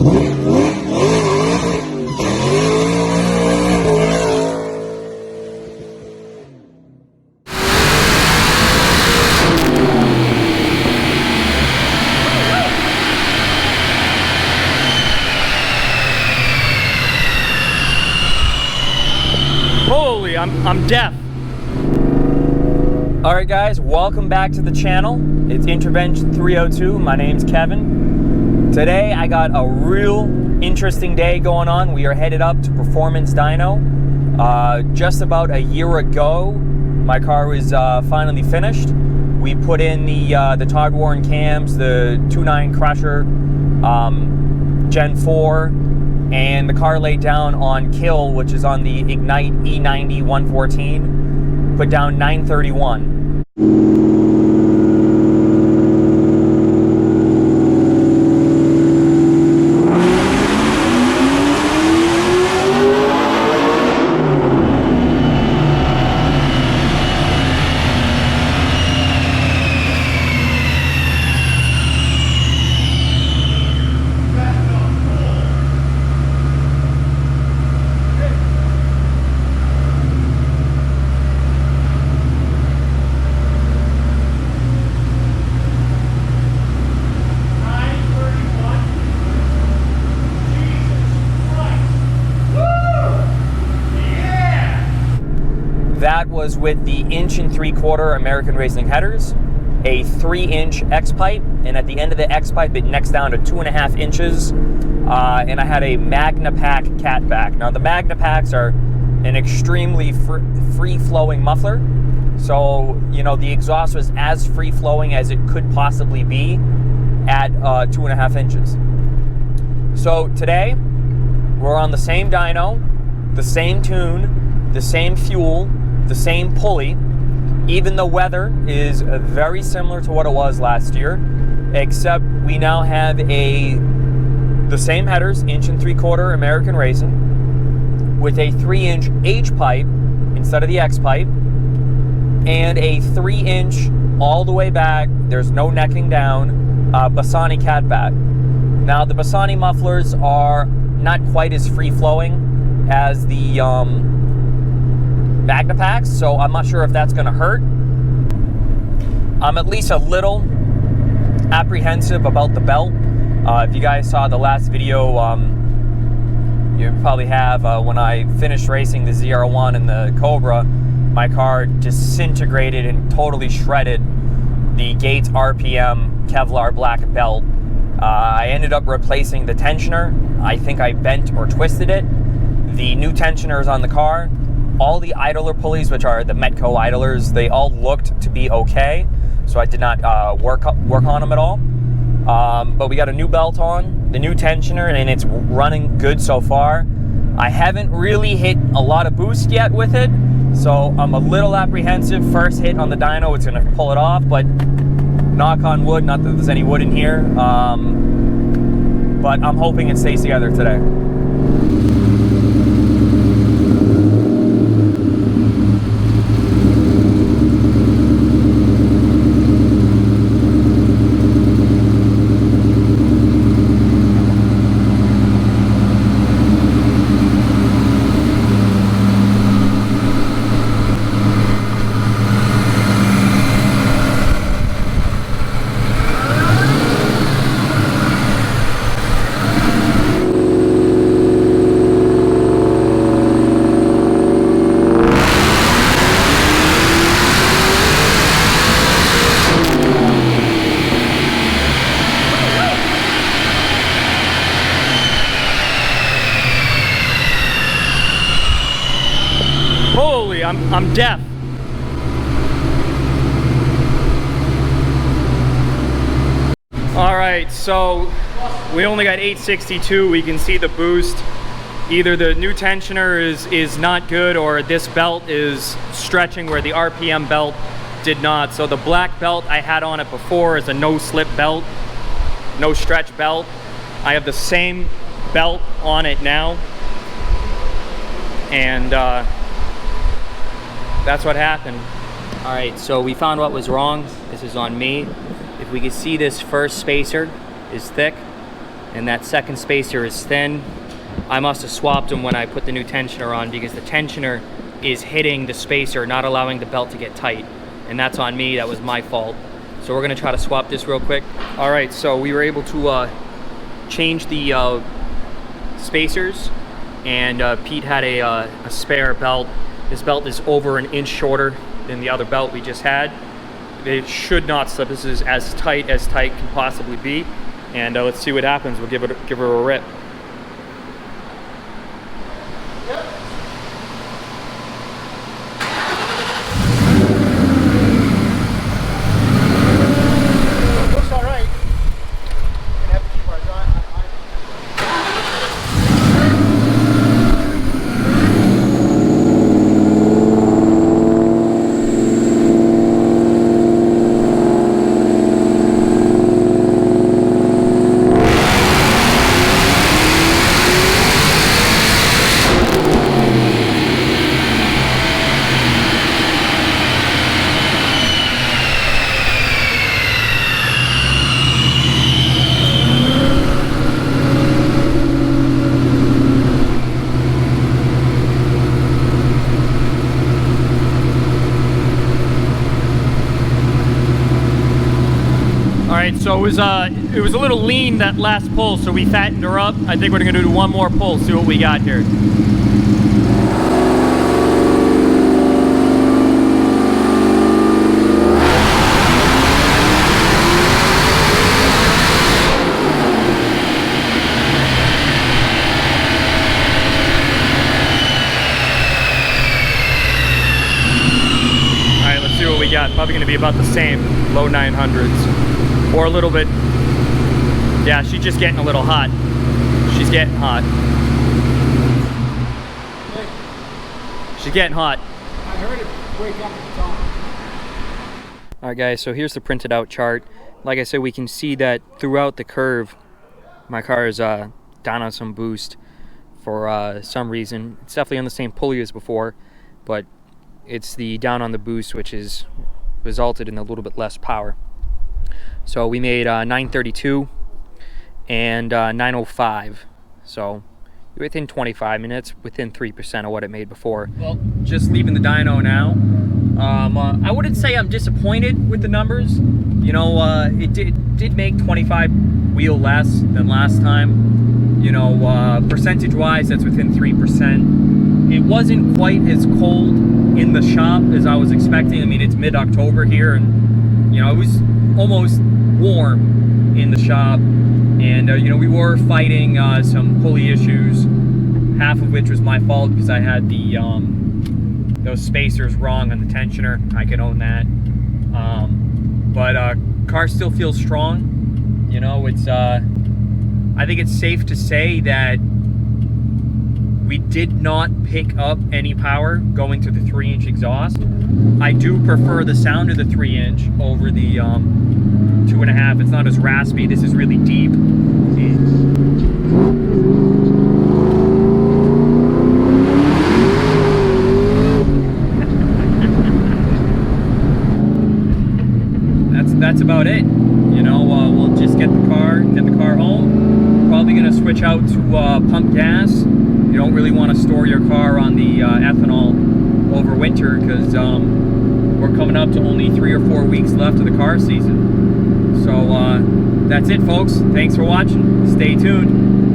Holy, I'm deaf. Alright guys, welcome back to the channel. It's Intervention 302. My name's Kevin. Today I got a real interesting day going on. We are headed up to Performance Dyno. Just about a year ago, my car was finally finished. We put in the Todd Warren cams, the 2.9 Crusher, Gen 4, and the car laid down on kill, which is on the Ignite E90 114, put down 931. That was with the 1 3/4 American Racing headers, a 3-inch X pipe, and at the end of the X pipe it necks down to 2.5 inches, and I had a MagnaPack Catback. Now the MagnaPacks are an extremely free-flowing muffler, so you know the exhaust was as free-flowing as it could possibly be at 2.5 inches. So today we're on the same dyno, the same tune, the same fuel, the same pulley. Even the weather is very similar to what it was last year, except we now have the same headers, 1 3/4 American Racing, with a 3-inch H pipe instead of the X pipe, and a 3-inch all the way back, there's no necking down, Bassani Catback. Now the Bassani mufflers are not quite as free-flowing as the MagnaPacks, so I'm not sure if that's going to hurt. I'm at least a little apprehensive about the belt. If you guys saw the last video, you probably have, when I finished racing the ZR1 and the Cobra, my car disintegrated and totally shredded the Gates RPM Kevlar black belt. I ended up replacing the tensioner. I think I bent or twisted it. The new tensioner is on the car. All the idler pulleys, which are the Metco idlers, they all looked to be okay, so I did not work on them at all. But we got a new belt on, the new tensioner, and it's running good so far. I haven't really hit a lot of boost yet with it, so I'm a little apprehensive. First hit on the dyno, it's going to pull it off, but knock on wood, not that there's any wood in here, but I'm hoping it stays together today. Holy, I'm deaf. All right, so we only got 862. We can see the boost. Either the new tensioner is not good, or this belt is stretching where the RPM belt did not. So the black belt I had on it before is a no slip belt, no stretch belt. I have the same belt on it now, and that's what happened. All right, so we found what was wrong. This is on me. If we could see, this first spacer is thick and that second spacer is thin. I must have swapped them when I put the new tensioner on, because the tensioner is hitting the spacer, not allowing the belt to get tight. And that's on me, that was my fault. So we're gonna try to swap this real quick. All right, so we were able to change the spacers, and Pete had a spare belt. This belt is over an inch shorter than the other belt we just had. It should not slip. This is as tight can possibly be. And let's see what happens. We'll give her a rip. So it was a little lean, that last pull, so we fattened her up. I think we're gonna do one more pull, see what we got here. All right, let's see what we got. Probably gonna be about the same, low 900s. Or a little bit, yeah, she's just getting a little hot. She's getting hot. She's getting hot. I heard it wake up at the top. All right, guys, so here's the printed out chart. Like I said, we can see that throughout the curve, my car is down on some boost for some reason. It's definitely on the same pulley as before, but it's the down on the boost which has resulted in a little bit less power. So we made 932 and 905. So within 25 minutes, within 3% of what it made before. Well, just leaving the dyno now. I wouldn't say I'm disappointed with the numbers. You know, it did make 25 wheel less than last time. You know, percentage-wise, that's within 3%. It wasn't quite as cold in the shop as I was expecting. I mean, it's mid-October here, and you know, it was almost warm in the shop, and you know, we were fighting some pulley issues, half of which was my fault because I had the those spacers wrong on the tensioner. I can own that. But car still feels strong. You know, it's I think it's safe to say that we did not pick up any power going to the 3-inch exhaust. I do prefer the sound of the 3-inch over the 2.5. It's not as raspy. This is really deep. That's about it. You know, we'll just get the car home. Probably gonna switch out to pump gas. You don't really want to store your car on the ethanol over winter, because we're coming up to only 3 or 4 weeks left of the car season. So that's it, folks. Thanks for watching. Stay tuned.